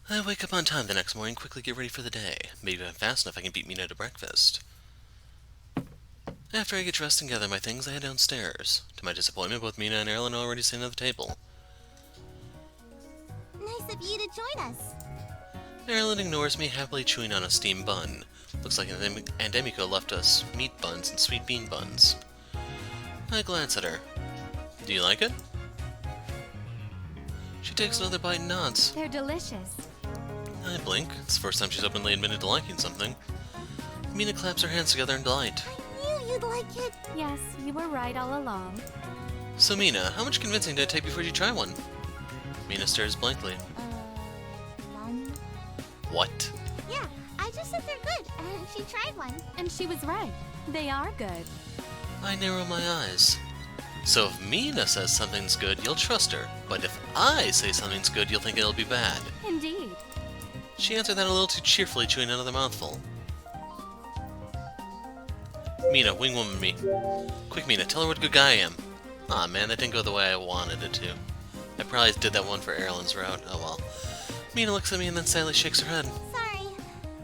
I wake up on time the next morning, quickly get ready for the day. Maybe if I'm fast enough I can beat Mina to breakfast. After I get dressed and gather my things, I head downstairs. To my disappointment, both Mina and Erlen are already sitting at the table. Nice of you to join us. Erlen ignores me, happily chewing on a steamed bun. Looks like Andemico left us meat buns and sweet bean buns. I glance at her. Do you like it? She takes another bite and nods. They're delicious. I blink. It's the first time she's openly admitted to liking something. Mina claps her hands together in delight. I knew you'd like it. Yes, you were right all along. So Mina, how much convincing did it take before you try one? Mina stares blankly. None? What? Yeah, I just said they're good, and she tried one. And she was right. They are good. I narrow my eyes. So if Mina says something's good, you'll trust her. But if I say something's good, you'll think it'll be bad. Indeed. She answered that a little too cheerfully, chewing another mouthful. Mina, wingwoman me. Quick, Mina, tell her what a good guy I am. Aw, man, that didn't go the way I wanted it to. I probably did that one for Erlen's route. Oh well. Mina looks at me and then sadly shakes her head. Sorry,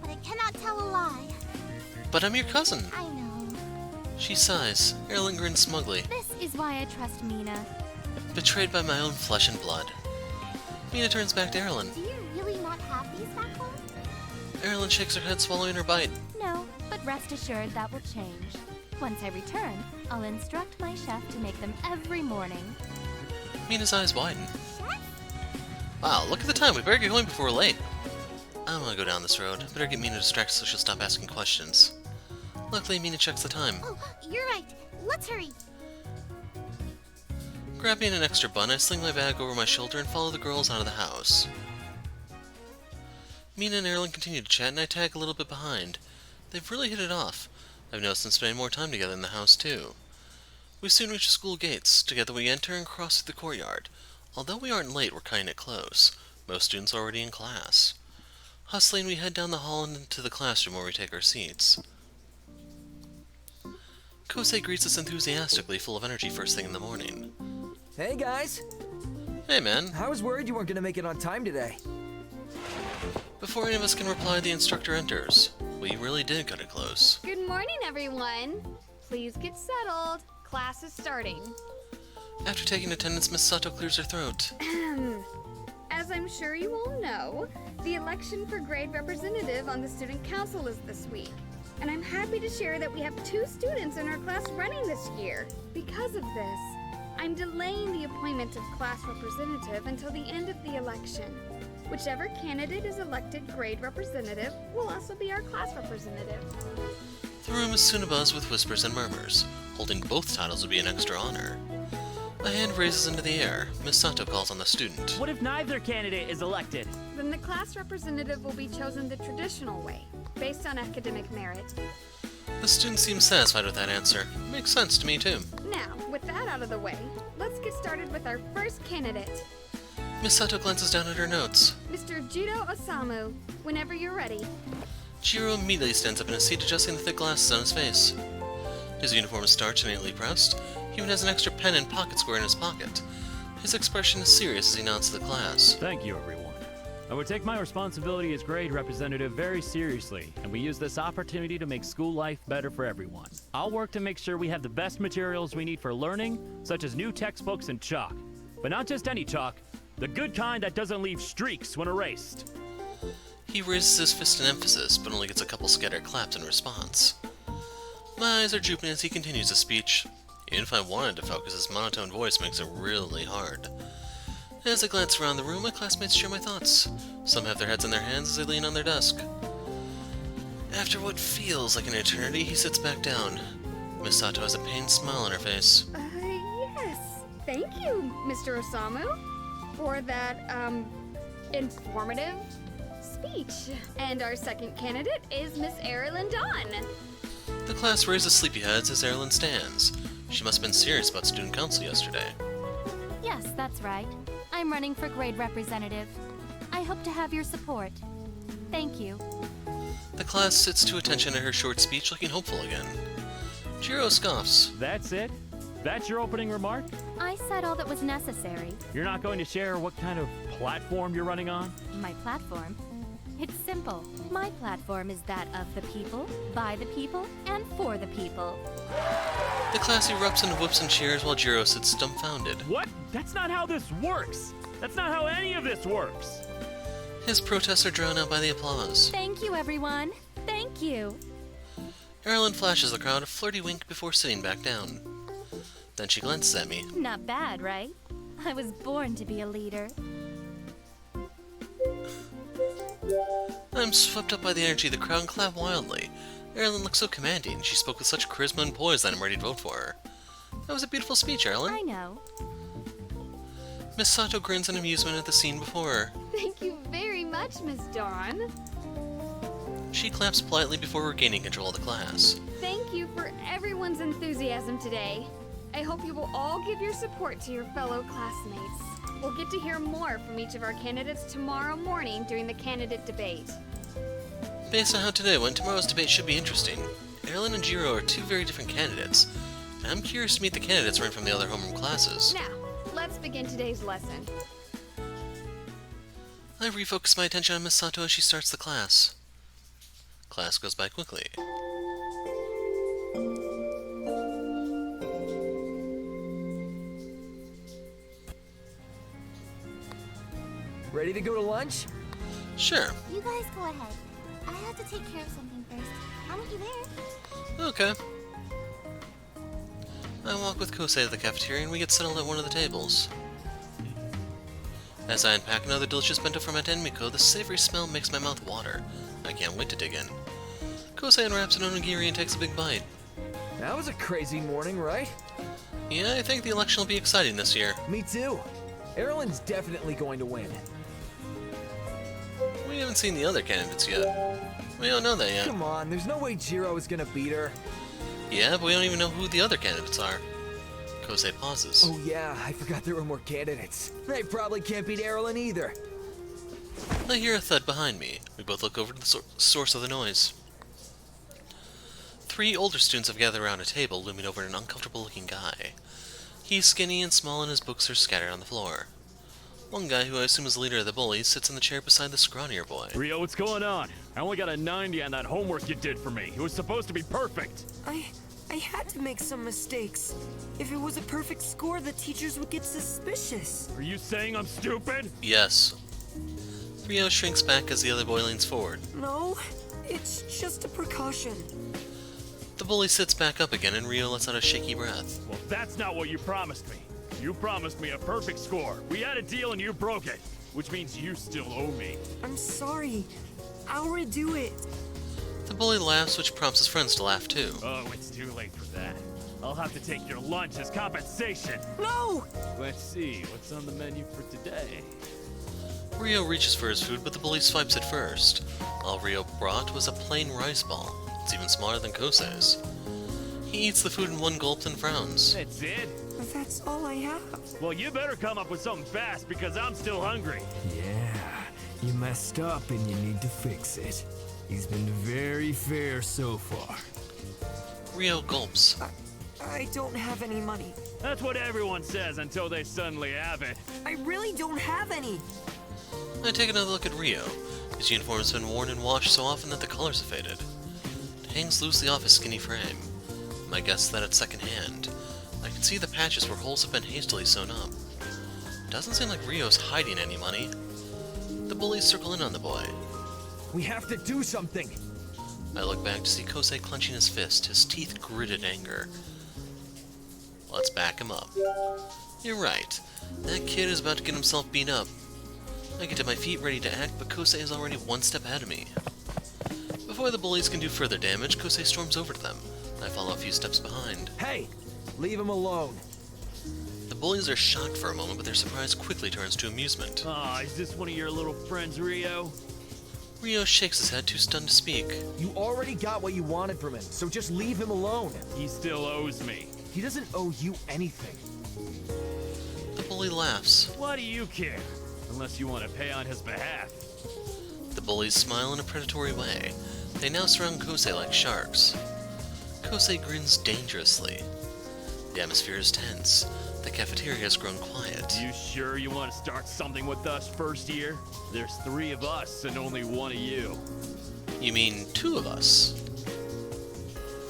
but I cannot tell a lie. But I'm your cousin. I know. She sighs. Erlen grins smugly. This is why I trust Mina. Betrayed by my own flesh and blood. Mina turns back to Erlen. Do you really not have these back home? Erlen shakes her head, swallowing her bite. No, but rest assured that will change. Once I return, I'll instruct my chef to make them every morning. Mina's eyes widen. Chef? Wow, look at the time. We better get going before we're late. I don't want to go down this road. Better get Mina distracted so she'll stop asking questions. Luckily, Mina checks the time. Oh, you're right. Let's hurry. Grabbing an extra bun, I sling my bag over my shoulder and follow the girls out of the house. Mina and Erlen continue to chat, and I tag a little bit behind. They've really hit it off. I've noticed them spending more time together in the house, too. We soon reach the school gates. Together we enter and cross through the courtyard. Although we aren't late, we're kind of close. Most students are already in class. Hustling, we head down the hall and into the classroom where we take our seats. Kosei greets us enthusiastically, full of energy first thing in the morning. Hey guys! Hey man. I was worried you weren't gonna make it on time today. Before any of us can reply, the instructor enters. We really did cut it close. Good morning, everyone. Please get settled. Class is starting. After taking attendance, Miss Sato clears her throat. As I'm sure you all know, the election for grade representative on the student council is this week. And I'm happy to share that we have 2 students in our class running this year. Because of this, I'm delaying the appointment of class representative until the end of the election. Whichever candidate is elected grade representative will also be our class representative. The room is soon abuzz with whispers and murmurs. Holding both titles would be an extra honor. A hand raises into the air. Miss Sato calls on the student. What if neither candidate is elected? Then the class representative will be chosen the traditional way, based on academic merit. The student seems satisfied with that answer. Makes sense to me, too. Now, with that out of the way, let's get started with our first candidate, Miss Sato glances down at her notes. Mr. Jiro Osamu. Whenever you're ready. Jiro immediately stands up in his seat, adjusting the thick glasses on his face. His uniform is starched and neatly pressed. He even has an extra pen and pocket square in his pocket. His expression is serious as he nods to the class. Thank you, everyone. I would take my responsibility as grade representative very seriously, and we use this opportunity to make school life better for everyone. I'll work to make sure we have the best materials we need for learning, such as new textbooks and chalk. But not just any chalk, the good kind that doesn't leave streaks when erased. He raises his fist in emphasis, but only gets a couple scattered claps in response. My eyes are drooping as he continues his speech. Even if I wanted to focus, his monotone voice makes it really hard. As I glance around the room, my classmates share my thoughts. Some have their heads in their hands as they lean on their desk. After what feels like an eternity, he sits back down. Miss Sato has a pained smile on her face. Yes. Thank you, Mr. Osamu, for that, informative speech. And our second candidate is Miss Erilyn Dawn. The class raises sleepy heads as Erlen stands. She must have been serious about student council yesterday. Yes, that's right. I'm running for grade representative. I hope to have your support. Thank you. The class sits to attention at her short speech, looking hopeful again. Jiro scoffs. That's it? That's your opening remark? I said all that was necessary. You're not going to share what kind of platform you're running on? My platform? It's simple. My platform is that of the people, by the people, and for the people. The class erupts into whoops and cheers while Jiro sits dumbfounded. What? That's not how this works! That's not how any of this works! His protests are drowned out by the applause. Thank you, everyone. Thank you. Erilyn flashes the crowd a flirty wink before sitting back down. Then she glances at me. Not bad, right? I was born to be a leader. I'm swept up by the energy of the crowd and clap wildly. Erilyn looks so commanding. She spoke with such charisma and poise that I'm ready to vote for her. That was a beautiful speech, Erilyn. I know. Miss Sato grins in amusement at the scene before her. Thank you very much, Miss Dawn. She claps politely before regaining control of the class. Thank you for everyone's enthusiasm today. I hope you will all give your support to your fellow classmates. We'll get to hear more from each of our candidates tomorrow morning during the candidate debate. Based on how today went, tomorrow's debate should be interesting. Erilyn and Jiro are two very different candidates, and I'm curious to meet the candidates running from the other homeroom classes. Now, let's begin today's lesson. I refocus my attention on Miss Sato as she starts the class. Class goes by quickly. Ready to go to lunch? Sure. You guys go ahead. I have to take care of something first. I'll meet you there. Okay. I walk with Kosei to the cafeteria and we get settled at one of the tables. As I unpack another delicious bento from Enigma, the savory smell makes my mouth water. I can't wait to dig in. Kosei unwraps an onigiri and takes a big bite. That was a crazy morning, right? Yeah, I think the election will be exciting this year. Me too. Erilyn's definitely going to win. We haven't seen the other candidates yet. We don't know that yet. Come on, there's no way Jiro is gonna beat her. Yeah, but we don't even know who the other candidates are. Kosei pauses. Oh yeah, I forgot there were more candidates. They probably can't beat Erilyn either. I hear a thud behind me. We both look over to the source of the noise. 3 older students have gathered around a table, looming over an uncomfortable-looking guy. He's skinny and small, and his books are scattered on the floor. One guy, who I assume is the leader of the bullies, sits in the chair beside the scrawnier boy. Rio, what's going on? I only got a 90 on that homework you did for me. It was supposed to be perfect. I had to make some mistakes. If it was a perfect score, the teachers would get suspicious. Are you saying I'm stupid? Yes. Rio shrinks back as the other boy leans forward. No, it's just a precaution. The bully sits back up again, and Rio lets out a shaky breath. Well, that's not what you promised me. You promised me a perfect score. We had a deal and you broke it, which means you still owe me. I'm sorry. I'll redo it. The bully laughs, which prompts his friends to laugh too. Oh, it's too late for that. I'll have to take your lunch as compensation. No! Let's see, what's on the menu for today? Rio reaches for his food, but the bully swipes it first. All Rio brought was a plain rice ball. It's even smaller than Kosei's. He eats the food in one gulp, then frowns. That's it? That's all I have. Well, you better come up with something fast because I'm still hungry. Yeah, you messed up and you need to fix it. He's been very fair so far. Rio gulps. I don't have any money. That's what everyone says until they suddenly have it. I really don't have any. I take another look at Rio. His uniform has been worn and washed so often that the colors have faded. It hangs loosely off his skinny frame. My guess is that it's second-hand. I can see the patches where holes have been hastily sewn up. Doesn't seem like Rio's hiding any money. The bullies circle in on the boy. We have to do something. I look back to see Kosei clenching his fist, his teeth gritted anger. Let's back him up. You're right. That kid is about to get himself beat up. I get to my feet ready to act, but Kosei is already one step ahead of me. Before the bullies can do further damage, Kosei storms over to them. I follow a few steps behind. Hey, leave him alone. The bullies are shocked for a moment, but their surprise quickly turns to amusement. Aw, is this one of your little friends, Rio? Rio shakes his head, too stunned to speak. You already got what you wanted from him, so just leave him alone. He still owes me. He doesn't owe you anything. The bully laughs. Why do you care? Unless you want to pay on his behalf. The bullies smile in a predatory way. They now surround Kosei like sharks. Kosei grins dangerously. The atmosphere is tense. The cafeteria has grown quiet. You sure you want to start something with us first year? There's 3 of us and only 1 of you. You mean 2 of us?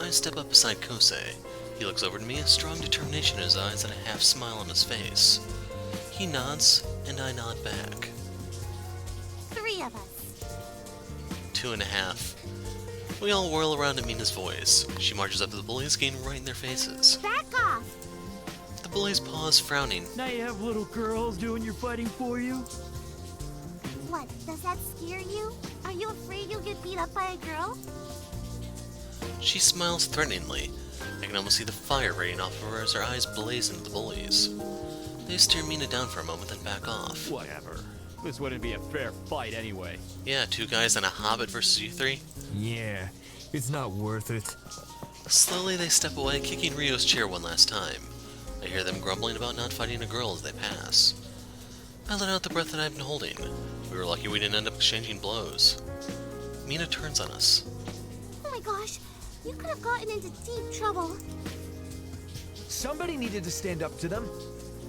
I step up beside Kosei. He looks over to me, a strong determination in his eyes and a half smile on his face. He nods, and I nod back. 3 of us. 2.5. We all whirl around at Mina's voice. She marches up to the bullies, getting right in their faces. Back off! The bullies pause, frowning. Now you have little girls doing your fighting for you? What, does that scare you? Are you afraid you'll get beat up by a girl? She smiles threateningly. I can almost see the fire radiating off of her as her eyes blaze into the bullies. They stare Mina down for a moment, then back off. Whatever. This wouldn't be a fair fight anyway. Yeah, 2 guys and a hobbit versus you 3? Yeah, it's not worth it. Slowly they step away, kicking Rio's chair one last time. I hear them grumbling about not fighting a girl as they pass. I let out the breath that I've been holding. We were lucky we didn't end up exchanging blows. Mina turns on us. Oh my gosh, you could have gotten into deep trouble. Somebody needed to stand up to them.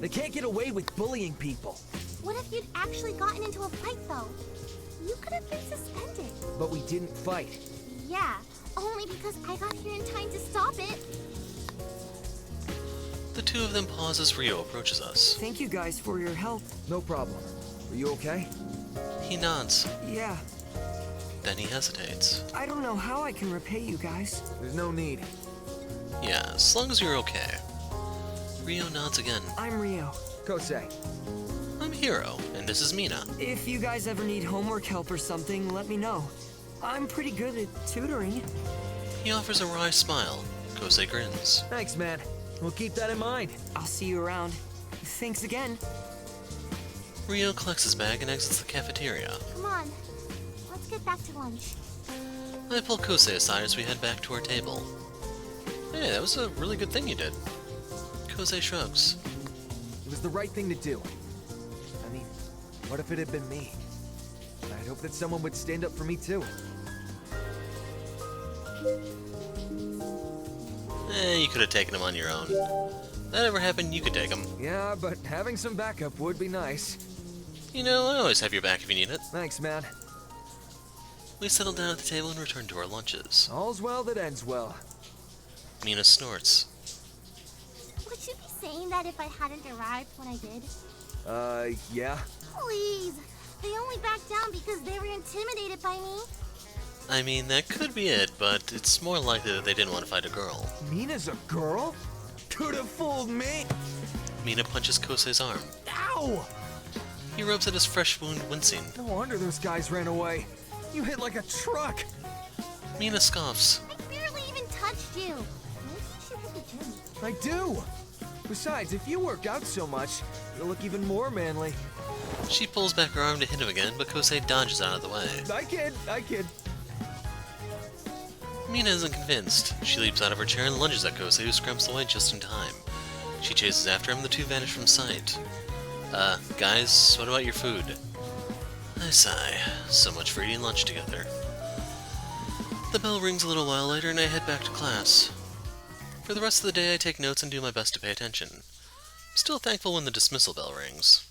They can't get away with bullying people. What if you'd actually gotten into a fight, though? You could have been suspended. But we didn't fight. Yeah, only because I got here in time to stop it. The 2 of them pause as Rio approaches us. Thank you guys for your help. No problem. Are you okay? He nods, Yeah, then he hesitates. I don't know how I can repay you guys. There's no need. Yeah, as long as you're okay. Rio nods again. I'm Rio. Kosei. I'm Hiro, and this is Mina. If you guys ever need homework help or something, let me know. I'm pretty good at tutoring. He offers a wry smile. Kosei grins. Thanks, man. We'll keep that in mind. I'll see you around. Thanks again. Rio collects his bag and exits the cafeteria. Come on, let's get back to lunch. I pull Kosei aside as we head back to our table. Hey, that was a really good thing you did. Kosei shrugs. It was the right thing to do. I mean, what if it had been me? I'd hope that someone would stand up for me too. You could have taken him on your own. If that ever happened, you could take him. Yeah, but having some backup would be nice. You know, I always have your back if you need it. Thanks, man. We settle down at the table and return to our lunches. All's well that ends well. Mina snorts. Would you be saying that if I hadn't arrived when I did? Yeah. Please! They only backed down because they were intimidated by me. I mean, that could be it, but it's more likely that they didn't want to fight a girl. Mina's a girl? Could have fooled me! Mina punches Kosei's arm. Ow! He rubs at his fresh wound, wincing. No wonder those guys ran away. You hit like a truck! Mina scoffs. I barely even touched you. Maybe you should hit the gym. I do! Besides, if you work out so much, you'll look even more manly. She pulls back her arm to hit him again, but Kosei dodges out of the way. I kid. Mina isn't convinced. She leaps out of her chair and lunges at Kosei, who scrambles away just in time. She chases after him, and the 2 vanish from sight. Guys, what about your food? I sigh. So much for eating lunch together. The bell rings a little while later, and I head back to class. For the rest of the day, I take notes and do my best to pay attention. I'm still thankful when the dismissal bell rings.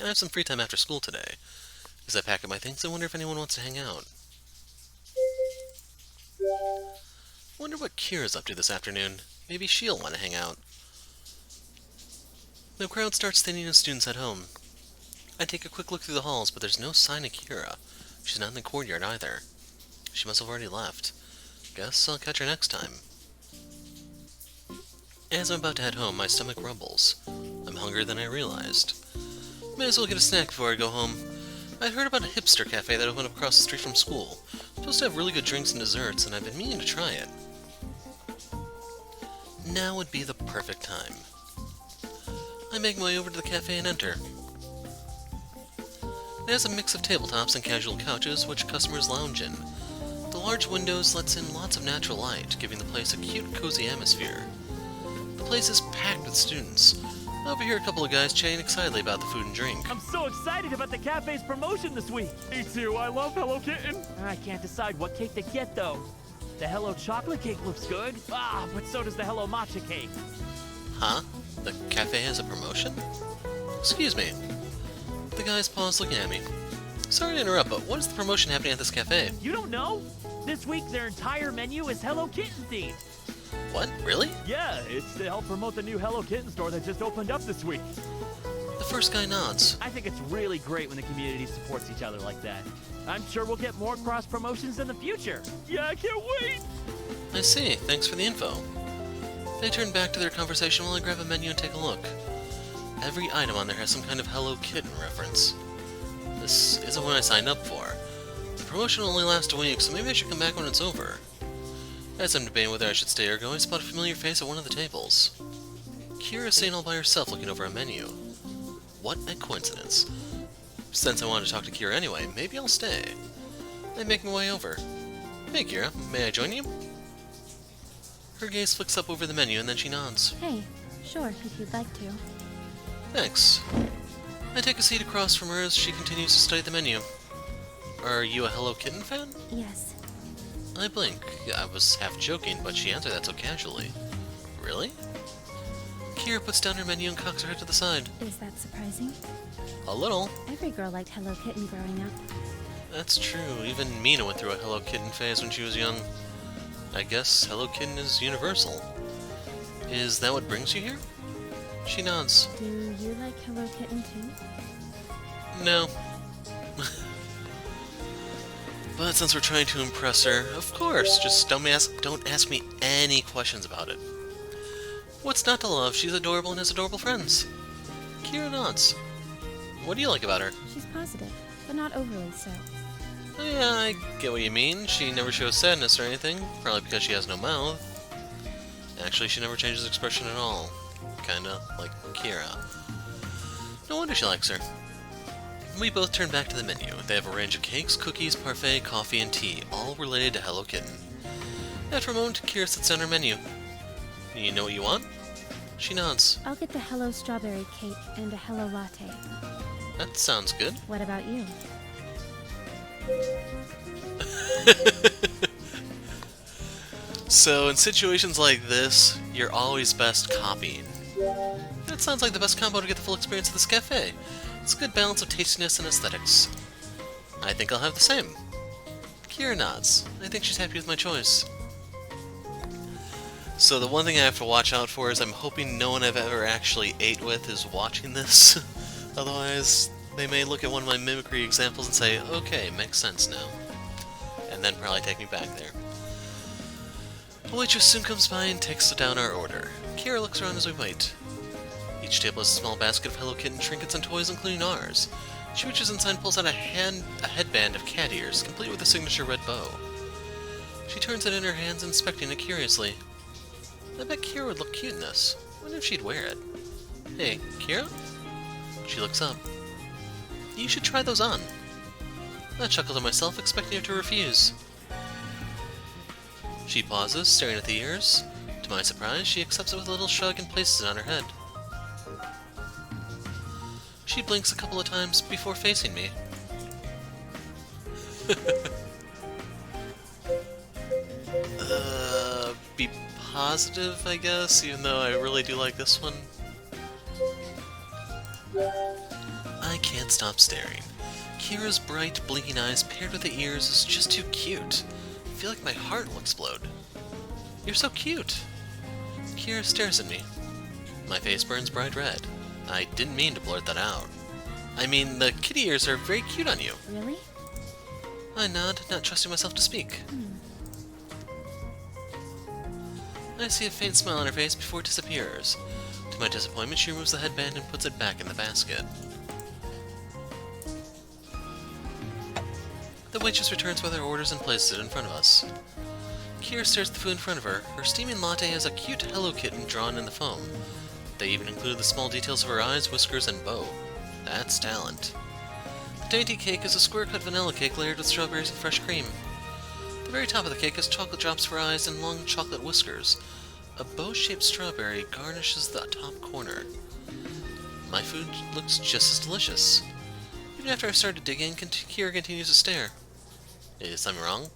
I have some free time after school today. As I pack up my things, I wonder if anyone wants to hang out. Wonder what Kira's up to this afternoon. Maybe she'll want to hang out. The crowd starts thinning as students head home. I take a quick look through the halls, but there's no sign of Kira. She's not in the courtyard either. She must have already left. Guess I'll catch her next time. As I'm about to head home, my stomach rumbles. I'm hungrier than I realized. May as well get a snack before I go home. I'd heard about a hipster cafe that opened up across the street from school. It's supposed to have really good drinks and desserts, and I've been meaning to try it. Now would be the perfect time. I make my way over to the cafe and enter. It has a mix of tabletops and casual couches, which customers lounge in. The large windows lets in lots of natural light, giving the place a cute, cozy atmosphere. The place is packed with students. I overhear a couple of guys chatting excitedly about the food and drink. I'm so excited about the cafe's promotion this week. Me too. I love Hello Kitten. I can't decide what cake to get, though. The Hello Chocolate Cake looks good. But so does the Hello Matcha Cake. Huh? The cafe has a promotion? Excuse me. The guys paused looking at me. Sorry to interrupt, but what is the promotion happening at this cafe? You don't know? This week their entire menu is Hello Kitten themed. What? Really? Yeah, it's to help promote the new Hello Kitten store that just opened up this week. The first guy nods. I think it's really great when the community supports each other like that. I'm sure we'll get more cross promotions in the future. Yeah, I can't wait! I see. Thanks for the info. They turned back to their conversation while I grab a menu and take a look. Every item on there has some kind of Hello Kitten reference. This isn't what I signed up for. The promotion only lasts a week, so maybe I should come back when it's over. As I'm debating whether I should stay or go, I spot a familiar face at one of the tables. Kira's sitting all by herself looking over a menu. What a coincidence. Since I wanted to talk to Kira anyway, maybe I'll stay. I make my way over. Hey Kira, may I join you? Her gaze flicks up over the menu and then she nods. Hey, sure, if you'd like to. Thanks. I take a seat across from her as she continues to study the menu. Are you a Hello Kitten fan? Yes. I blink. I was half joking, but she answered that so casually. Really? Kira puts down her menu and cocks her head to the side. Is that surprising? A little. Every girl liked Hello Kitten growing up. That's true. Even Mina went through a Hello Kitten phase when she was young. I guess Hello Kitten is universal. Is that what brings you here? She nods. Do you like Hello Kitten too? No. But since we're trying to impress her, of course, just don't ask me any questions about it. What's not to love? She's adorable and has adorable friends. Kira nods. What do you like about her? She's positive, but not overly so. Oh, yeah, I get what you mean. She never shows sadness or anything, probably because she has no mouth. Actually, she never changes expression at all. Kinda like Kira. No wonder she likes her. We both turn back to the menu. They have a range of cakes, cookies, parfait, coffee, and tea, all related to Hello Kitten. After a moment, Kira sits down her menu. You know what you want? She nods. I'll get the Hello Strawberry Cake and a Hello Latte. That sounds good. What about you? So, in situations like this, you're always best copying. That sounds like the best combo to get the full experience of this cafe. It's a good balance of tastiness and aesthetics. I think I'll have the same. Kira nods. I think she's happy with my choice. So the one thing I have to watch out for is I'm hoping no one I've ever actually ate with is watching this. Otherwise, they may look at one of my mimicry examples and say, okay, makes sense now. And then probably take me back there. A waitress soon comes by and takes down our order. Kira looks around as we wait. Each table has a small basket of Hello Kitten trinkets and toys, including ours. She reaches inside and pulls out a headband of cat ears, complete with a signature red bow. She turns it in her hands, inspecting it curiously. I bet Kira would look cute in this. Wonder if she'd wear it. Hey, Kira? She looks up. You should try those on. I chuckle to myself, expecting her to refuse. She pauses, staring at the ears. To my surprise, she accepts it with a little shrug and places it on her head. She blinks a couple of times before facing me. Be positive, I guess, even though I really do like this one. I can't stop staring. Kira's bright, blinking eyes paired with the ears is just too cute. I feel like my heart will explode. You're so cute. Kira stares at me. My face burns bright red. I didn't mean to blurt that out. I mean, the kitty ears are very cute on you. Really? I nod, not trusting myself to speak. I see a faint smile on her face before it disappears. To my disappointment, she removes the headband and puts it back in the basket. The waitress returns with our orders and places it in front of us. Kira stares at the food in front of her. Her steaming latte has a cute Hello Kitten drawn in the foam. They even included the small details of her eyes, whiskers, and bow. That's talent. The dainty cake is a square-cut vanilla cake layered with strawberries and fresh cream. The very top of the cake has chocolate drops for eyes and long chocolate whiskers. A bow-shaped strawberry garnishes the top corner. My food looks just as delicious. Even after I started digging, Kira continues to stare. Is something wrong?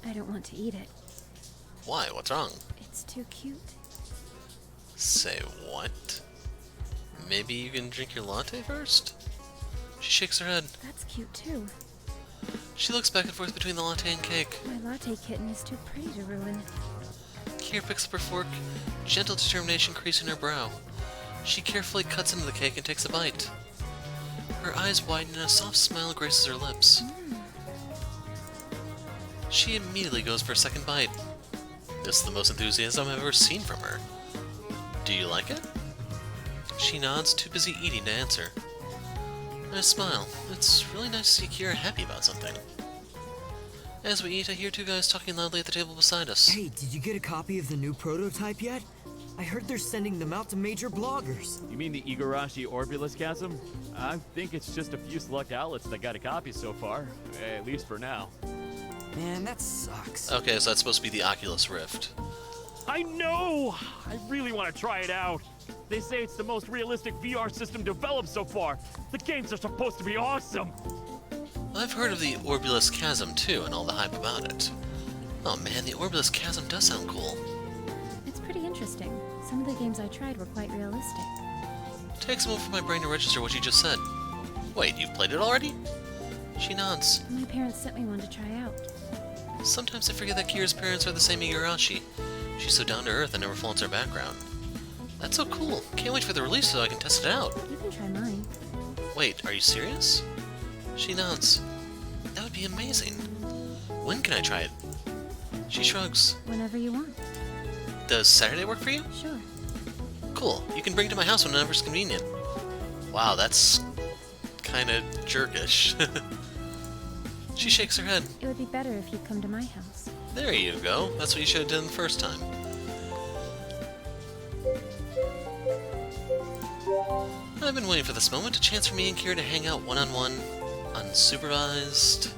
I don't want to eat it. Why? What's wrong? It's too cute. Say what? Maybe you can drink your latte first? She shakes her head. That's cute too. She looks back and forth between the latte and cake. My latte kitten is too pretty to ruin. Kira picks up her fork, gentle determination creasing her brow. She carefully cuts into the cake and takes a bite. Her eyes widen and a soft smile graces her lips. She immediately goes for a second bite. This is the most enthusiasm I've ever seen from her. Do you like it? She nods, too busy eating to answer. I smile. It's really nice to see Kira happy about something. As we eat, I hear two guys talking loudly at the table beside us. Hey, did you get a copy of the new prototype yet? I heard they're sending them out to major bloggers. You mean the Igarashi Orbulus Chasm? I think it's just a few select outlets that got a copy so far, at least for now. Man, that sucks. Okay, so that's supposed to be the Oculus Rift. I know! I really want to try it out. They say it's the most realistic VR system developed so far. The games are supposed to be awesome. I've heard of the Orbulus Chasm too, and all the hype about it. Oh man, the Orbulus Chasm does sound cool. It's pretty interesting. Some of the games I tried were quite realistic. Takes a moment for my brain to register what you just said. Wait, you've played it already? She nods. My parents sent me one to try out. Sometimes I forget that Kira's parents are the same Igarashi. She's so down to earth and never flaunts her background. That's so cool. Can't wait for the release so I can test it out. You can try mine. Wait, are you serious? She nods. That would be amazing. When can I try it? She shrugs. Whenever you want. Does Saturday work for you? Sure. Cool. You can bring it to my house whenever's convenient. Wow, that's kinda jerkish. She shakes her head. It would be better if you'd come to my house. There you go. That's what you should have done the first time. I've been waiting for this moment, a chance for me and Kira to hang out one-on-one, unsupervised.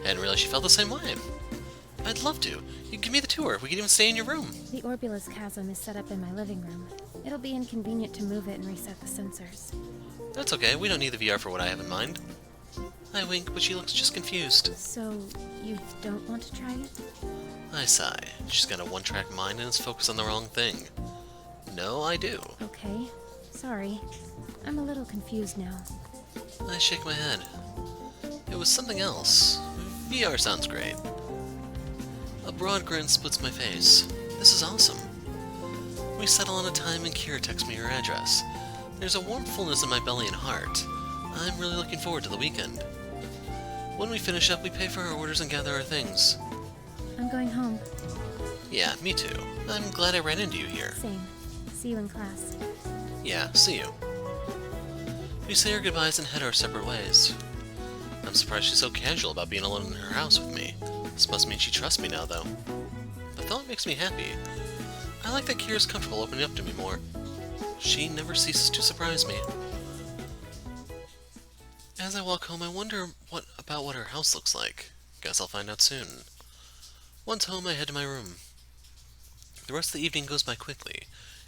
I hadn't realized she felt the same way. I'd love to. You can give me the tour. We can even stay in your room. The Orbulus Chasm is set up in my living room. It'll be inconvenient to move it and reset the sensors. That's okay. We don't need the VR for what I have in mind. I wink, but she looks just confused. So, you don't want to try it? I sigh. She's got a one-track mind and is focused on the wrong thing. No, I do. Okay. Sorry. I'm a little confused now. I shake my head. It was something else. VR sounds great. A broad grin splits my face. This is awesome. We settle on a time and Kira texts me her address. There's a warm fullness in my belly and heart. I'm really looking forward to the weekend. When we finish up, we pay for our orders and gather our things. I'm going home. Yeah, me too. I'm glad I ran into you here. Same. See you in class. Yeah, see you. We say our goodbyes and head our separate ways. I'm surprised she's so casual about being alone in her house with me. This must mean she trusts me now, though. The thought makes me happy. I like that Kira's comfortable opening up to me more. She never ceases to surprise me. As I walk home, I wonder about what her house looks like. Guess I'll find out soon. Once home, I head to my room. The rest of the evening goes by quickly.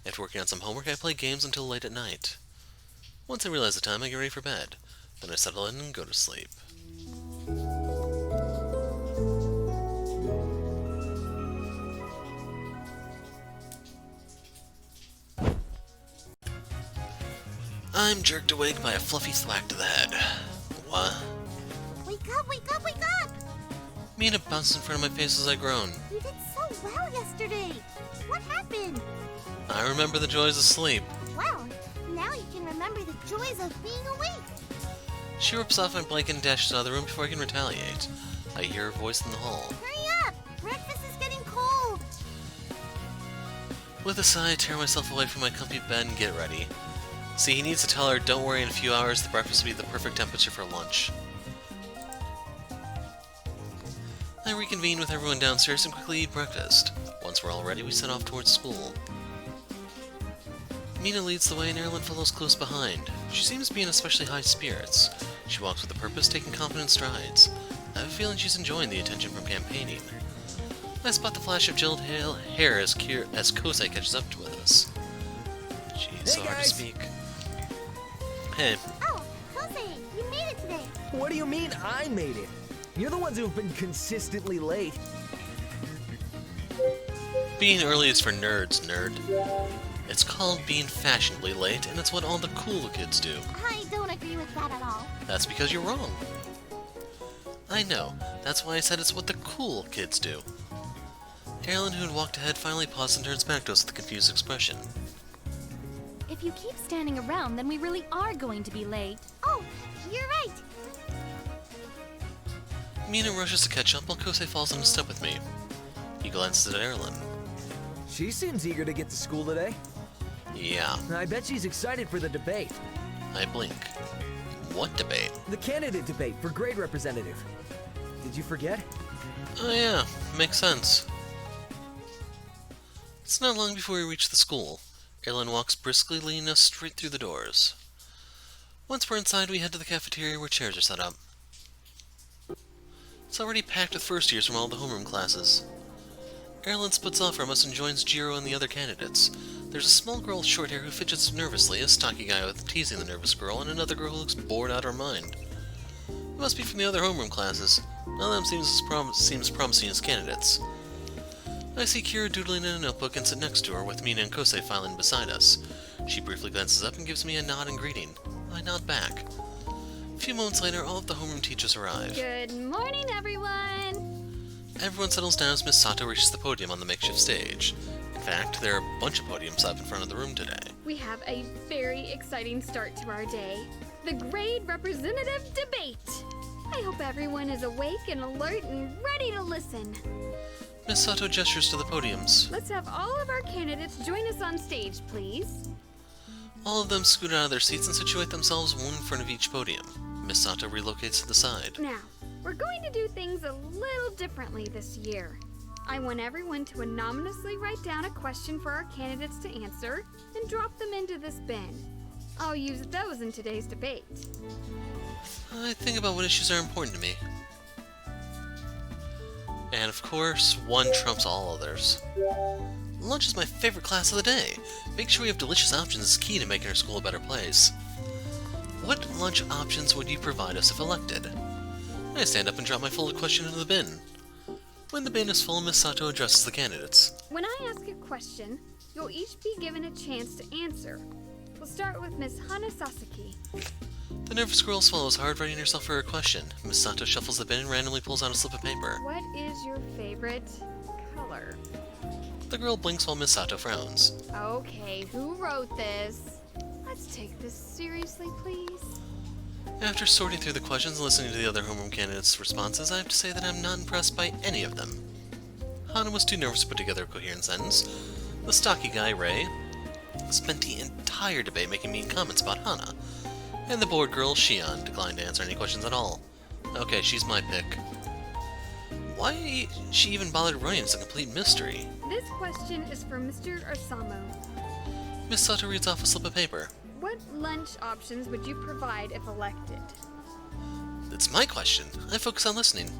After working on some homework, I play games until late at night. Once I realize the time, I get ready for bed. Then I settle in and go to sleep. I'm jerked awake by a fluffy thwack to the head. What? Wake up, wake up, wake up! Mina bounces in front of my face as I groan. You did so well yesterday. What happened? I remember the joys of sleep. Well, now you can remember the joys of being awake. She rips off my blanket and dashes out of the room before I can retaliate. I hear her voice in the hall. Hurry up! Breakfast is getting cold. With a sigh, I tear myself away from my comfy bed and get ready. See, he needs to tell her, don't worry, in a few hours the breakfast will be the perfect temperature for lunch. I reconvene with everyone downstairs and quickly eat breakfast. Once we're all ready, we set off towards school. Mina leads the way and Erilyn follows close behind. She seems to be in especially high spirits. She walks with a purpose, taking confident strides. I have a feeling she's enjoying the attention from campaigning. I spot the flash of gelled hair as Kosei catches up with us. Jeez, so hard to speak. Hey. Oh, Kosei, you made it today. What do you mean I made it? You're the ones who've been consistently late. Being early is for nerds, nerd. It's called being fashionably late, and it's what all the cool kids do. I don't agree with that at all. That's because you're wrong. I know. That's why I said it's what the cool kids do. Carolyn, who had walked ahead, finally paused and turns back to us with a confused expression. If you keep standing around, then we really are going to be late. Oh, you're right. Mina rushes to catch up while Kosei falls in step with me. He glances at Erlen. She seems eager to get to school today. Yeah. I bet she's excited for the debate. I blink. What debate? The candidate debate for grade representative. Did you forget? Oh yeah, makes sense. It's not long before we reach the school. Erlen walks briskly, leading us straight through the doors. Once we're inside, we head to the cafeteria where chairs are set up. It's already packed with first years from all the homeroom classes. Erlen splits off from us and joins Jiro and the other candidates. There's a small girl with short hair who fidgets nervously, a stocky guy with teasing the nervous girl, and another girl who looks bored out of her mind. It must be from the other homeroom classes. None of them seems promising as candidates. I see Kira doodling in a notebook and sit next to her, with Mina and Kosei filing beside us. She briefly glances up and gives me a nod and greeting. I nod back. A few moments later, all of the homeroom teachers arrive. Good morning, everyone! Everyone settles down as Miss Sato reaches the podium on the makeshift stage. In fact, there are a bunch of podiums up in front of the room today. We have a very exciting start to our day. The grade representative debate! I hope everyone is awake and alert and ready to listen. Miss Sato gestures to the podiums. Let's have all of our candidates join us on stage, please. All of them scoot out of their seats and situate themselves one in front of each podium. Miss Sato relocates to the side. Now, we're going to do things a little differently this year. I want everyone to anonymously write down a question for our candidates to answer and drop them into this bin. I'll use those in today's debate. I think about what issues are important to me. And of course, one trumps all others. Lunch is my favorite class of the day. Make sure we have delicious options is key to making our school a better place. What lunch options would you provide us if elected? I stand up and drop my folded question into the bin. When the bin is full, Miss Sato addresses the candidates. When I ask a question, you'll each be given a chance to answer. We'll start with Miss Hana Sasaki. The nervous girl swallows hard, readying herself for her question. Miss Sato shuffles the bin and randomly pulls out a slip of paper. What is your favorite color? The girl blinks while Miss Sato frowns. Okay, who wrote this? Let's take this seriously, please. After sorting through the questions and listening to the other homeroom candidates' responses, I have to say that I'm not impressed by any of them. Hana was too nervous to put together a coherent sentence. The stocky guy, Ray, spent the entire debate making mean comments about Hana. And the bored girl, Shion, declined to answer any questions at all. Okay, she's my pick. Why she even bothered running is a complete mystery. This question is for Mr. Osamu. Miss Sato reads off a slip of paper. What lunch options would you provide if elected? It's my question. I focus on listening.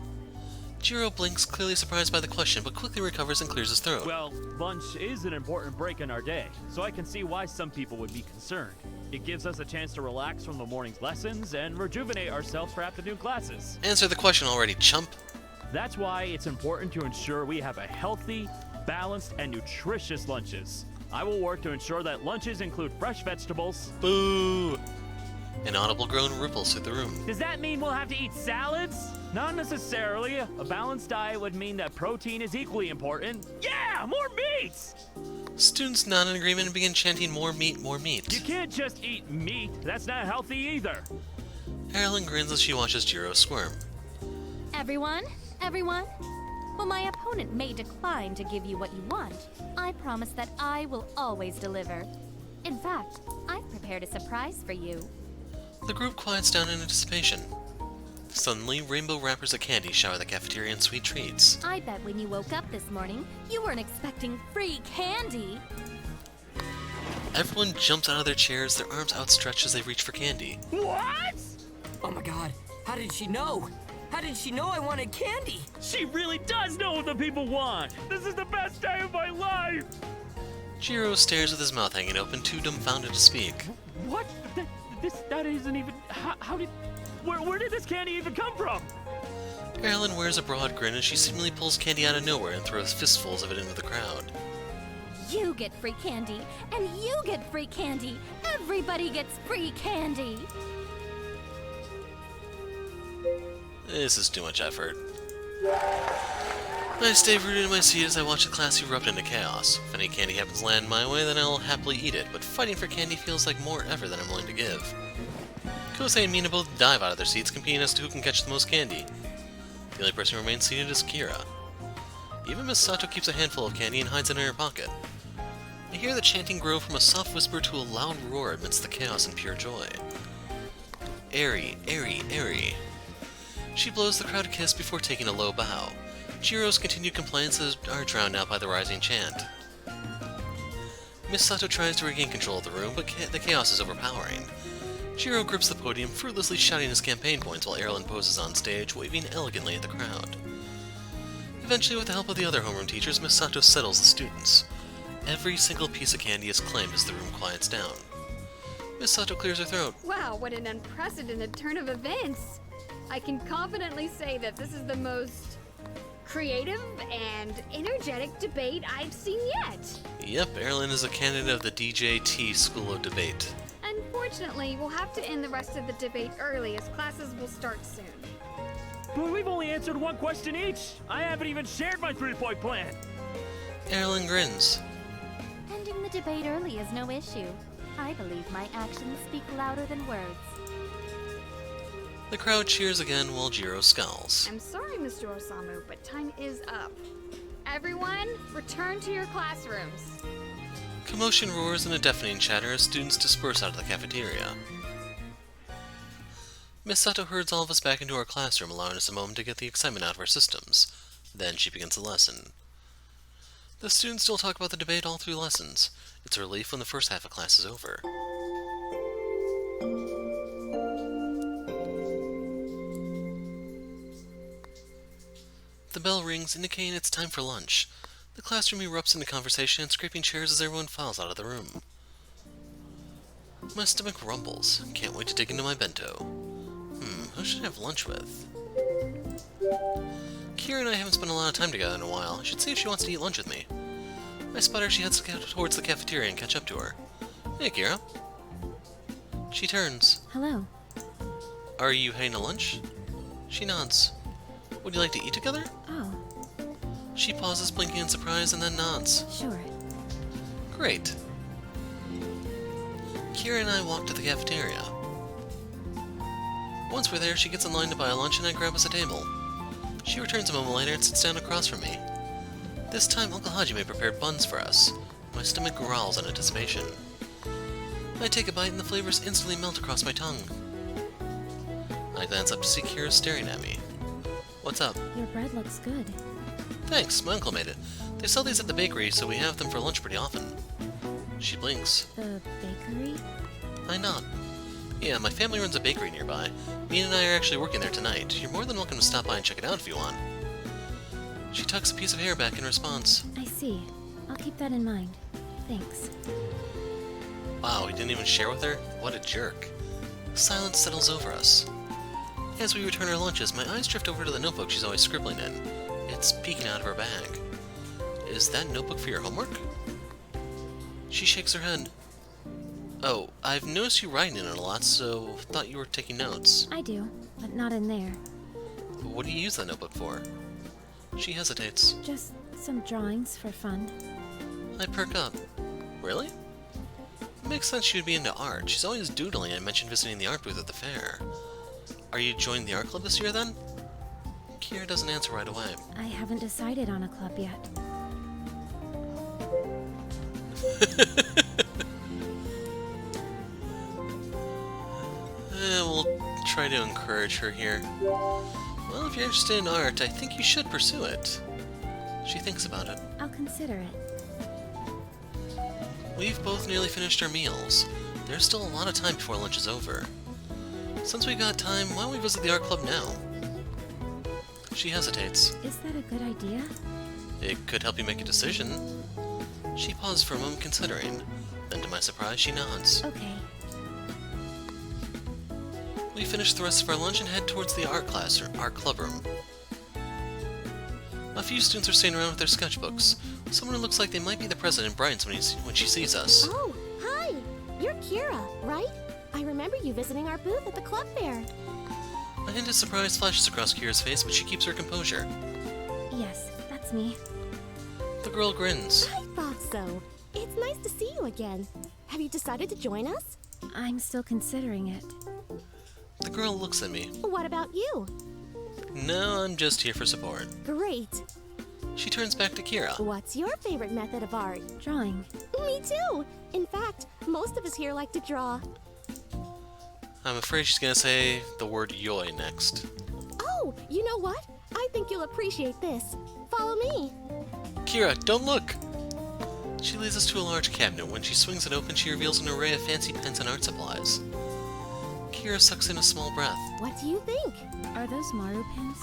Jiro blinks, clearly surprised by the question, but quickly recovers and clears his throat. Well, lunch is an important break in our day, so I can see why some people would be concerned. It gives us a chance to relax from the morning's lessons and rejuvenate ourselves for afternoon classes. Answer the question already, chump. That's why it's important to ensure we have a healthy, balanced, and nutritious lunches. I will work to ensure that lunches include fresh vegetables. Boo! An audible groan ripples through the room. Does that mean we'll have to eat salads? Not necessarily. A balanced diet would mean that protein is equally important. Yeah, more meat! Students nod in agreement and begin chanting more meat, more meat. You can't just eat meat. That's not healthy either. Carolyn grins as she watches Jiro squirm. Everyone? While my opponent may decline to give you what you want, I promise that I will always deliver. In fact, I've prepared a surprise for you. The group quiets down in anticipation. Suddenly, rainbow wrappers of candy shower the cafeteria in sweet treats. I bet when you woke up this morning, you weren't expecting free candy. Everyone jumps out of their chairs, their arms outstretched as they reach for candy. What? Oh my god, how did she know? How did she know I wanted candy? She really does know what the people want. This is the best day of my life. Jiro stares with his mouth hanging open, too dumbfounded to speak. What? That isn't even. How did? Where did this candy even come from? Carolyn wears a broad grin as she seemingly pulls candy out of nowhere and throws fistfuls of it into the crowd. You get free candy, and you get free candy. Everybody gets free candy. This is too much effort. I stay rooted in my seat as I watch the class erupt into chaos. If any candy happens to land my way, then I'll happily eat it, but fighting for candy feels like more effort than I'm willing to give. Kosei and Mina both dive out of their seats, competing as to who can catch the most candy. The only person who remains seated is Kira. Even Miss Sato keeps a handful of candy and hides it in her pocket. I hear the chanting grow from a soft whisper to a loud roar amidst the chaos and pure joy. Airy, airy, airy. She blows the crowd a kiss before taking a low bow. Jiro's continued complaints are drowned out by the rising chant. Miss Sato tries to regain control of the room, but the chaos is overpowering. Jiro grips the podium, fruitlessly shouting his campaign points while Erlen poses on stage, waving elegantly at the crowd. Eventually, with the help of the other homeroom teachers, Miss Sato settles the students. Every single piece of candy is claimed as the room quiets down. Miss Sato clears her throat. Wow, what an unprecedented turn of events! I can confidently say that this is the most creative and energetic debate I've seen yet. Yep, Erlen is a candidate of the DJT School of Debate. Unfortunately, we'll have to end the rest of the debate early as classes will start soon. But we've only answered one question each. I haven't even shared my 3-point plan. Erlen grins. Ending the debate early is no issue. I believe my actions speak louder than words. The crowd cheers again while Jiro scowls. I'm sorry, Mr. Osamu, but time is up. Everyone, return to your classrooms. Commotion roars and a deafening chatter as students disperse out of the cafeteria. Miss Sato herds all of us back into our classroom, allowing us a moment to get the excitement out of our systems. Then she begins the lesson. The students still talk about the debate all through lessons. It's a relief when the first half of class is over. The bell rings, indicating it's time for lunch. The classroom erupts into conversation and scraping chairs as everyone files out of the room. My stomach rumbles. Can't wait to dig into my bento. Who should I have lunch with? Kira and I haven't spent a lot of time together in a while. I should see if she wants to eat lunch with me. I spot her, she heads towards the cafeteria and catch up to her. Hey, Kira. She turns. Hello. Are you heading to lunch? She nods. Would you like to eat together? Oh, She pauses, blinking in surprise, and then nods. sure. Great. Kira and I walk to the cafeteria. Once we're there, she gets in line to buy lunch and I grab us a table. She returns a moment later and sits down across from me. This time, Uncle Hajime prepared buns for us. My stomach growls in anticipation. I take a bite and the flavors instantly melt across my tongue. I glance up to see Kira staring at me. What's up? Your bread looks good. Thanks, my uncle made it. They sell these at the bakery, so we have them for lunch pretty often. She blinks. The bakery? I nod. Yeah, my family runs a bakery nearby. Me and I are actually working there tonight. You're more than welcome to stop by and check it out if you want. She tucks a piece of hair back in response. I see. I'll keep that in mind. Thanks. Wow, he didn't even share with her? What a jerk. Silence settles over us. As we return our lunches, my eyes drift over to the notebook she's always scribbling in. It's peeking out of her bag. Is that notebook for your homework? She shakes her head. Oh, I've noticed you writing in it a lot, so thought you were taking notes. I do, but not in there. What do you use that notebook for? She hesitates. Just some drawings for fun. I perk up. Really? It makes sense she would be into art. She's always doodling and mentioned visiting the art booth at the fair. Are you joining the art club this year then? Kira doesn't answer right away. I haven't decided on a club yet. We'll try to encourage her here. Well, if you're interested in art, I think you should pursue it. She thinks about it. I'll consider it. We've both nearly finished our meals. There's still a lot of time before lunch is over. Since we got time, why don't we visit the art club now? She hesitates. Is that a good idea? It could help you make a decision. She pauses for a moment considering. Then to my surprise, she nods. Okay. We finish the rest of our lunch and head towards the art class or art club room. A few students are standing around with their sketchbooks. Someone who looks like they might be the president brightens when she sees us. Oh, hi! You're Kira, right? I remember you visiting our booth at the club fair. A hint of surprise flashes across Kira's face, but she keeps her composure. Yes, that's me. The girl grins. I thought so. It's nice to see you again. Have you decided to join us? I'm still considering it. The girl looks at me. What about you? No, I'm just here for support. Great. She turns back to Kira. What's your favorite method of art? Drawing. Me too. In fact, most of us here like to draw. I'm afraid she's gonna say the word yoi next. Oh, you know what? I think you'll appreciate this. Follow me. Kira, don't look! She leads us to a large cabinet. When she swings it open, she reveals an array of fancy pens and art supplies. Kira sucks in a small breath. What do you think? Are those Maru pens?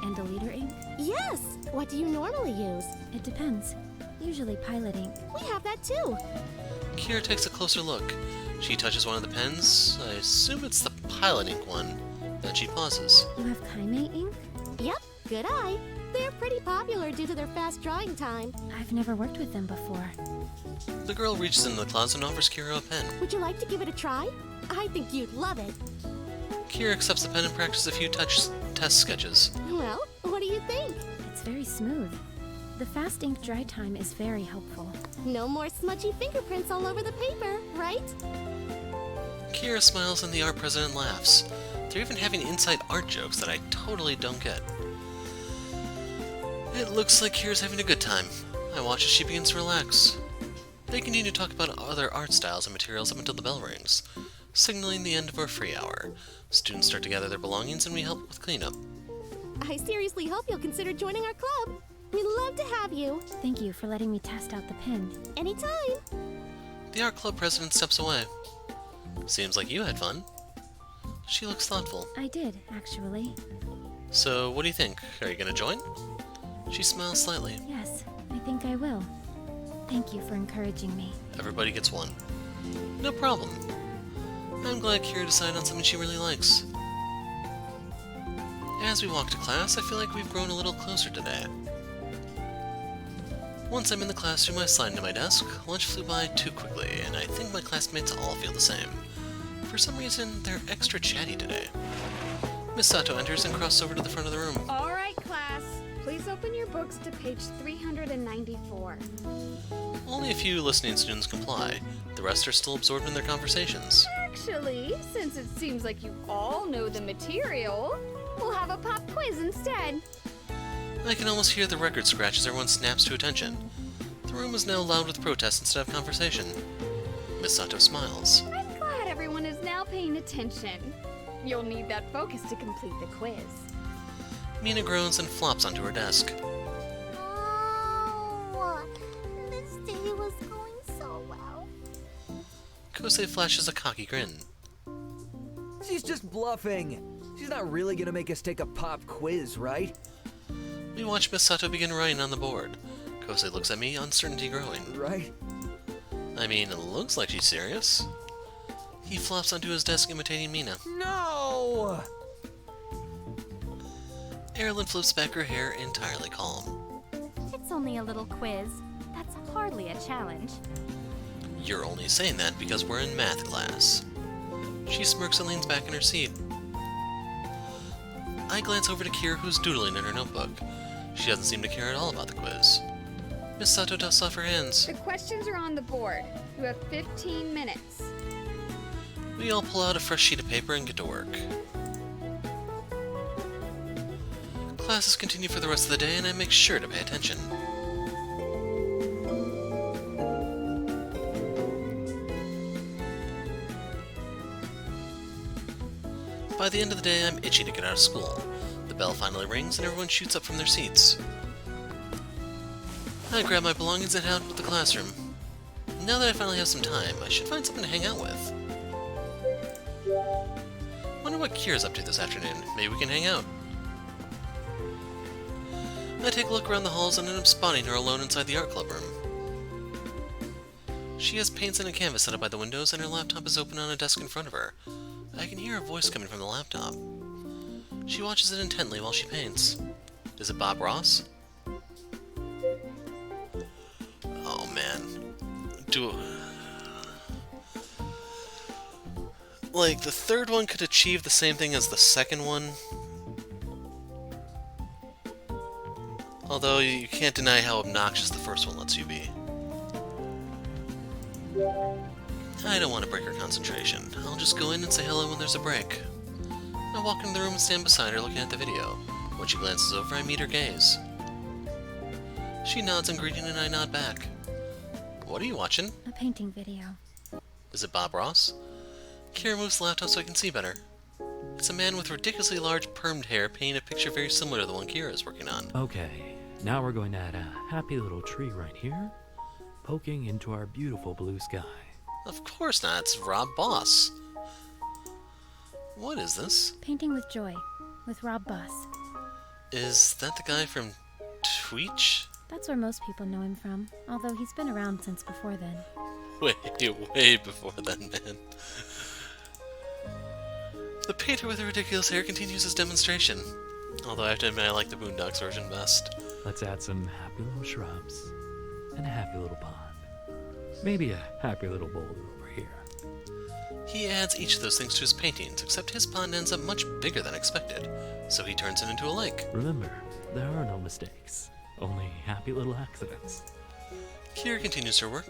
And a liter ink? Yes. What do you normally use? It depends. Usually pilot ink. We have that too. Kira takes a closer look. She touches one of the pens. I assume it's the pilot ink one. Then she pauses. You have Kaime ink? Yep, good eye. They're pretty popular due to their fast drying time. I've never worked with them before. The girl reaches into the closet and offers Kira a pen. Would you like to give it a try? I think you'd love it. Kira accepts the pen and practices a few test sketches. Well, what do you think? It's very smooth. The fast ink dry time is very helpful. No more smudgy fingerprints all over the paper, right? Kira smiles and the art president laughs. They're even having inside art jokes that I totally don't get. It looks like Kira's having a good time. I watch as she begins to relax. They continue to talk about other art styles and materials up until the bell rings, signaling the end of our free hour. Students start to gather their belongings and we help with cleanup. I seriously hope you'll consider joining our club. We'd love to have you. Thank you for letting me test out the pen. Anytime. The art club president steps away. Seems like you had fun. She looks thoughtful. I did, actually. So, what do you think? Are you gonna join? She smiles slightly. Yes, I think I will. Thank you for encouraging me. Everybody gets one. No problem. I'm glad Kira decided on something she really likes. As we walk to class, I feel like we've grown a little closer today. Once I'm in the classroom, I slide into my desk. Lunch flew by too quickly, and I think my classmates all feel the same. For some reason, they're extra chatty today. Miss Sato enters and crosses over to the front of the room. All right, class. Please open your books to page 394. Only a few listening students comply. The rest are still absorbed in their conversations. Actually, since it seems like you all know the material, we'll have a pop quiz instead. I can almost hear the record scratch as everyone snaps to attention. The room is now loud with protest instead of conversation. Miss Sato smiles. I'm glad everyone is now paying attention. You'll need that focus to complete the quiz. Mina groans and flops onto her desk. Oh, this day was going so well. Kosei flashes a cocky grin. She's just bluffing. She's not really gonna make us take a pop quiz, right? We watch Miss Sato begin writing on the board. Kosei looks at me, uncertainty growing. Right? I mean, it looks like she's serious. He flops onto his desk imitating Mina. No! Erilyn flips back her hair, entirely calm. It's only a little quiz. That's hardly a challenge. You're only saying that because we're in math class. She smirks and leans back in her seat. I glance over to Kira, who's doodling in her notebook. She doesn't seem to care at all about the quiz. Miss Sato dusts off her hands. The questions are on the board. You have 15 minutes. We all pull out a fresh sheet of paper and get to work. Classes continue for the rest of the day, and I make sure to pay attention. By the end of the day, I'm itchy to get out of school. The bell finally rings, and everyone shoots up from their seats. I grab my belongings and head out of the classroom. Now that I finally have some time, I should find something to hang out with. Wonder what Kira's up to this afternoon. Maybe we can hang out. I take a look around the halls and end up spotting her alone inside the art club room. She has paints and a canvas set up by the windows, and her laptop is open on a desk in front of her. I can hear a voice coming from the laptop. She watches it intently while she paints. Is it Bob Ross? Like, the third one could achieve the same thing as the second one. Although, you can't deny how obnoxious the first one lets you be. I don't want to break her concentration. I'll just go in and say hello when there's a break. I walk into the room and stand beside her looking at the video. When she glances over, I meet her gaze. She nods in greeting and I nod back. What are you watching? A painting video. Is it Bob Ross? Kira moves the laptop so I can see better. It's a man with ridiculously large permed hair painting a picture very similar to the one Kira is working on. Okay, now we're going to add a happy little tree right here, poking into our beautiful blue sky. Of course not, it's Rob Boss. What is this? Painting with Joy, with Rob Boss. Is that the guy from Tweech? That's where most people know him from, although he's been around since before then. Way before then, man. The painter with the ridiculous hair continues his demonstration. Although I have to admit I like the Boondocks version best. Let's add some happy little shrubs and a happy little pond. Maybe a happy little boulder over here. He adds each of those things to his paintings, except his pond ends up much bigger than expected, so he turns it into a lake. Remember, there are no mistakes, only happy little accidents. Kira continues her work.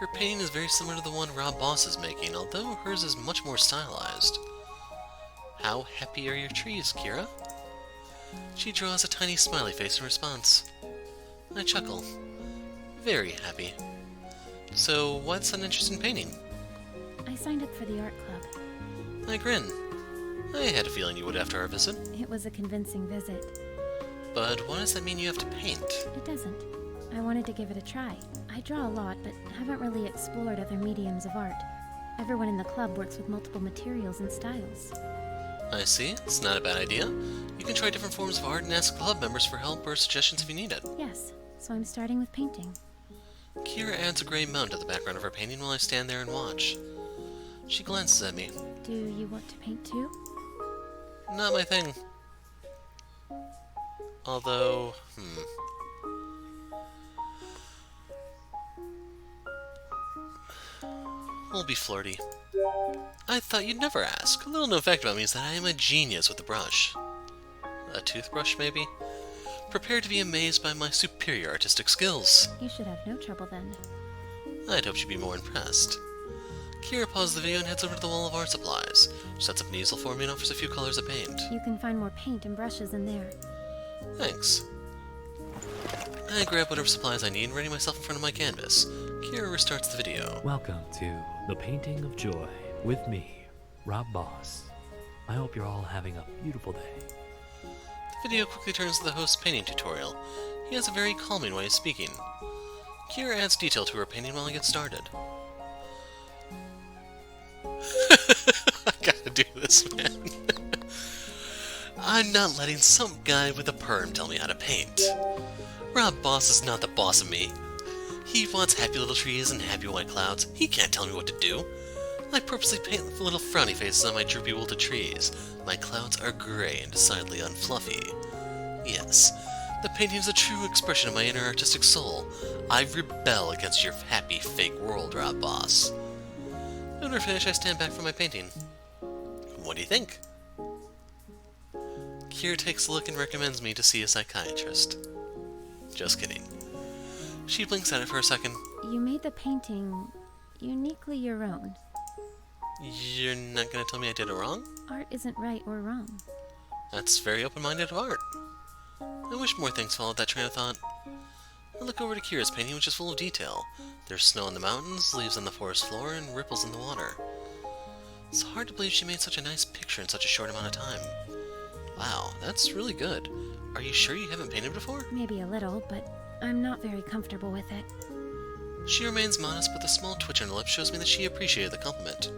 Her painting is very similar to the one Rob Boss is making, although hers is much more stylized. How happy are your trees, Kira? She draws a tiny smiley face in response. I chuckle. Very happy. So, what's an interest in painting? I signed up for the art club. I grin. I had a feeling you would after our visit. It was a convincing visit. But what does that mean you have to paint? It doesn't. I wanted to give it a try. I draw a lot, but haven't really explored other mediums of art. Everyone in the club works with multiple materials and styles. I see. It's not a bad idea. You can try different forms of art and ask club members for help or suggestions if you need it. Yes, so I'm starting with painting. Kira adds a gray mountain to the background of her painting while I stand there and watch. She glances at me. Do you want to paint too? Not my thing. Although, We'll be flirty. I thought you'd never ask. A little known fact about me is that I am a genius with the brush. A toothbrush, maybe? Prepare to be amazed by my superior artistic skills. You should have no trouble then. I'd hoped you'd be more impressed. Kira pauses the video and heads over to the wall of art supplies. She sets up an easel for me and offers a few colors of paint. You can find more paint and brushes in there. Thanks. I grab whatever supplies I need and ready myself in front of my canvas. Kira restarts the video. Welcome to The Painting of Joy with me, Rob Boss. I hope you're all having a beautiful day. The video quickly turns to the host's painting tutorial. He has a very calming way of speaking. Kira adds detail to her painting while I get started. I gotta do this, man. I'm not letting some guy with a perm tell me how to paint. Rob Boss is not the boss of me. He wants happy little trees and happy white clouds. He can't tell me what to do. I purposely paint little frowny faces on my droopy wilted trees. My clouds are gray and decidedly unfluffy. Yes, the painting is a true expression of my inner artistic soul. I rebel against your happy, fake world, Rob Boss. When we're finished, I stand back from my painting. What do you think? Kira takes a look and recommends me to see a psychiatrist. Just kidding. She blinks at it for a second. You made the painting uniquely your own. You're not gonna tell me I did it wrong? Art isn't right or wrong. That's very open-minded of art. I wish more things followed that train of thought. I look over to Kira's painting, which is full of detail. There's snow in the mountains, leaves on the forest floor, and ripples in the water. It's hard to believe she made such a nice picture in such a short amount of time. Wow, that's really good. Are you sure you haven't painted before? Maybe a little, but I'm not very comfortable with it. She remains modest, but the small twitch on her lips shows me that she appreciated the compliment.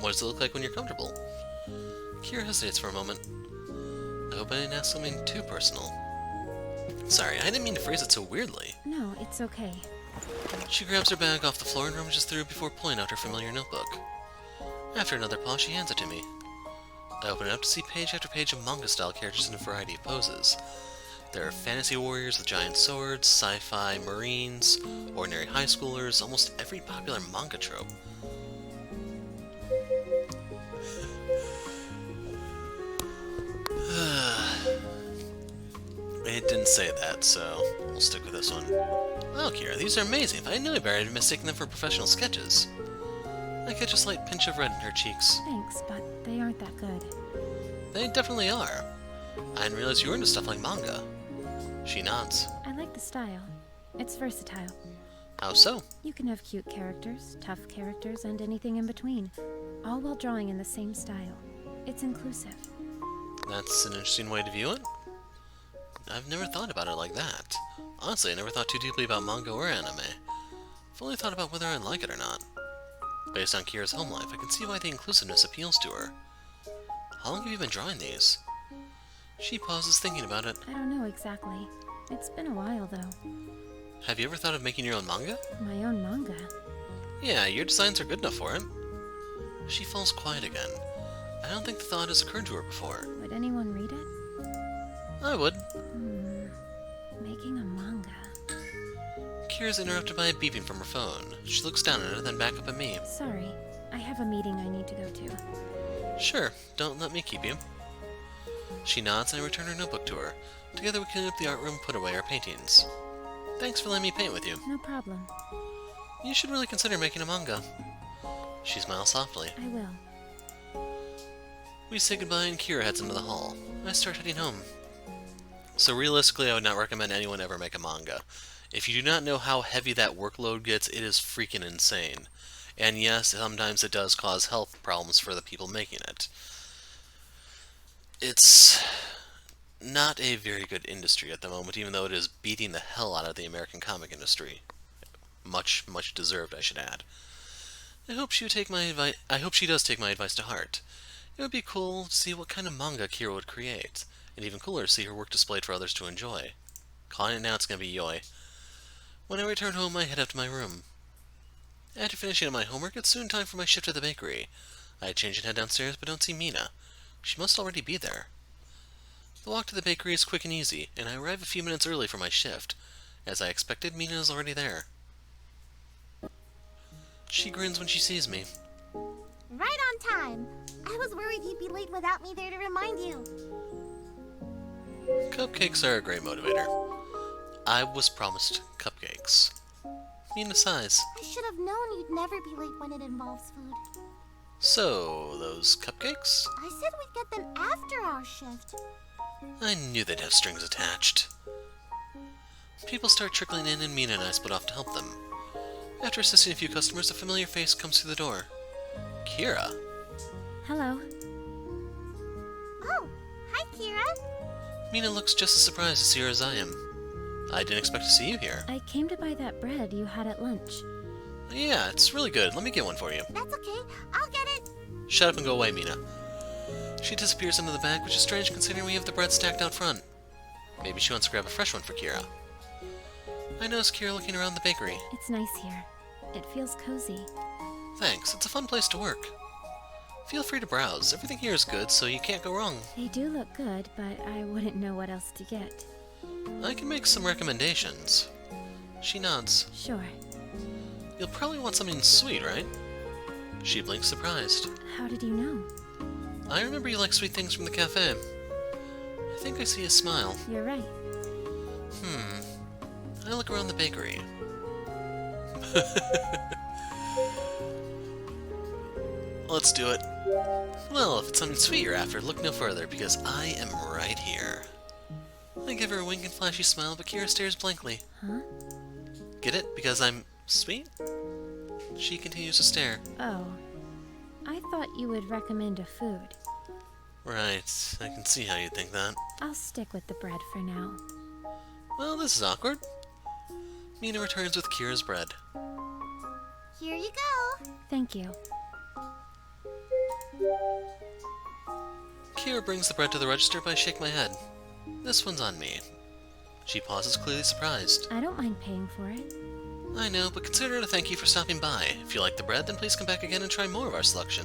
What does it look like when you're comfortable? Kira hesitates for a moment. I hope I didn't ask something too personal. Sorry, I didn't mean to phrase it so weirdly. No, it's okay. She grabs her bag off the floor and rummages through before pulling out her familiar notebook. After another pause, she hands it to me. I open it up to see page after page of manga-style characters in a variety of poses. There are fantasy warriors with giant swords, sci-fi marines, ordinary high schoolers, almost every popular manga trope. It didn't say that, so we'll stick with this one. Wow, Kira, these are amazing. If I knew better, I'd have mistaken them for professional sketches. I catch a slight pinch of red in her cheeks. Thanks, but they aren't that good. They definitely are. I didn't realize you were into stuff like manga. She nods. I like the style. It's versatile. How so? You can have cute characters, tough characters, and anything in between, all while drawing in the same style. It's inclusive. That's an interesting way to view it. I've never thought about it like that. Honestly, I never thought too deeply about manga or anime. I've only thought about whether I like it or not. Based on Kira's home life, I can see why the inclusiveness appeals to her. How long have you been drawing these? She pauses, thinking about it. I don't know exactly. It's been a while, though. Have you ever thought of making your own manga? My own manga? Yeah, your designs are good enough for it. She falls quiet again. I don't think the thought has occurred to her before. Would anyone read it? I would. Making a manga. Kira's interrupted by a beeping from her phone. She looks down at it, then back up at me. Sorry, I have a meeting I need to go to. Sure, don't let me keep you. She nods and I return her notebook to her. Together we clean up the art room and put away our paintings. Thanks for letting me paint with you. No problem. You should really consider making a manga. She smiles softly. I will. We say goodbye and Kira heads into the hall. I start heading home. So realistically, I would not recommend anyone ever make a manga. If you do not know how heavy that workload gets, it is freaking insane. And yes, sometimes it does cause health problems for the people making it. It's not a very good industry at the moment, even though it is beating the hell out of the American comic industry. Much, much deserved, I should add. I hope she does take my advice to heart. It would be cool to see what kind of manga Kira would create, and even cooler to see her work displayed for others to enjoy. Calling it now, it's gonna be Yoi. When I return home, I head up to my room. After finishing up my homework, it's soon time for my shift at the bakery. I change and head downstairs, but don't see Mina. She must already be there. The walk to the bakery is quick and easy, and I arrive a few minutes early for my shift. As I expected, Mina is already there. She grins when she sees me. Right on time. I was worried you'd be late without me there to remind you. Cupcakes are a great motivator. I was promised cupcakes. Mina sighs. I should have known you'd never be late when it involves food. So, those cupcakes? I said we'd get them after our shift. I knew they'd have strings attached. People start trickling in and Mina and I split off to help them. After assisting a few customers, a familiar face comes through the door. Kira. Hello. Oh, hi Kira. Mina looks just as surprised to see her as I am. I didn't expect to see you here. I came to buy that bread you had at lunch. Yeah, it's really good. Let me get one for you. That's okay. I'll get it. Shut up and go away, Mina. She disappears into the back, which is strange considering we have the bread stacked out front. Maybe she wants to grab a fresh one for Kira. I notice Kira looking around the bakery. It's nice here. It feels cozy. Thanks, it's a fun place to work. Feel free to browse. Everything here is good, so you can't go wrong. They do look good, but I wouldn't know what else to get. I can make some recommendations. She nods. Sure. You'll probably want something sweet, right? She blinks surprised. How did you know? I remember you like sweet things from the cafe. I think I see a smile. You're right. I look around the bakery. Let's do it. Well, if it's something sweet you're after, look no further, because I am right here. I give her a wink and flashy smile, but Kira stares blankly. Huh? Get it? Because I'm sweet? She continues to stare. Oh. I thought you would recommend a food. Right, I can see how you think that. I'll stick with the bread for now. Well, this is awkward. Mina returns with Kira's bread. Here you go. Thank you. Kira brings the bread to the register, but I shake my head. This one's on me. She pauses, clearly surprised. I don't mind paying for it. I know, but consider it a thank you for stopping by. If you like the bread, then please come back again and try more of our selection.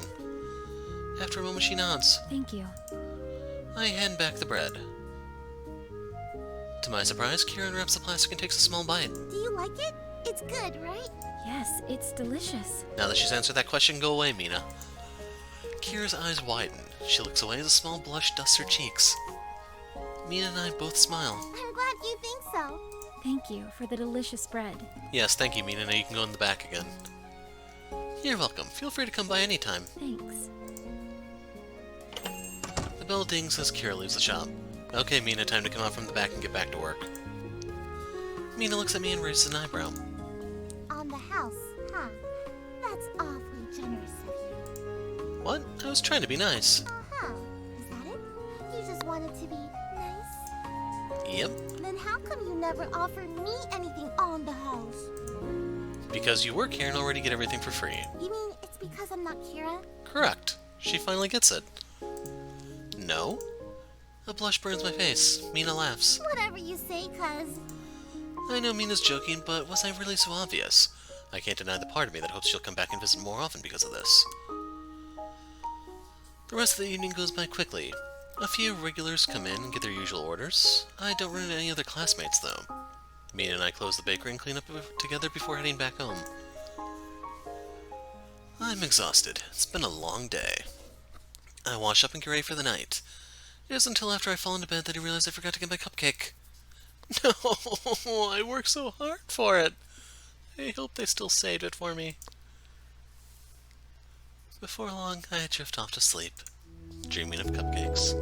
After a moment, she nods. Thank you. I hand back the bread. To To my surprise, Kira unwraps the plastic and takes a small bite. Do you like it? It's good, right? Yes, it's delicious. Now that she's answered that question, go away, Mina. Kira's eyes widen. She looks away as a small blush dusts her cheeks. Mina and I both smile. I'm glad you think so. Thank you for the delicious bread. Yes, thank you, Mina. Now you can go in the back again. You're welcome. Feel free to come by anytime. Thanks. The bell dings as Kira leaves the shop. Okay, Mina, time to come out from the back and get back to work. Mina looks at me and raises an eyebrow. On the house, huh? That's awfully generous of you. What? I was trying to be nice. Uh-huh. Is that it? You just wanted to be nice? Yep. Then how come you never offered me anything on the house? Because you work here and already get everything for free. You mean it's because I'm not Kira? Correct. She finally gets it. No? A blush burns my face. Mina laughs. Whatever you say, cuz. I know Mina's joking, but was I really so obvious? I can't deny the part of me that hopes she'll come back and visit more often because of this. The rest of the evening goes by quickly. A few regulars come in and get their usual orders. I don't run into any other classmates, though. Mina and I close the bakery and clean up together before heading back home. I'm exhausted. It's been a long day. I wash up and get ready for the night. It isn't until after I fall into bed that I realize I forgot to get my cupcake. No, I worked so hard for it. I hope they still saved it for me. Before long, I drift off to sleep, dreaming of cupcakes.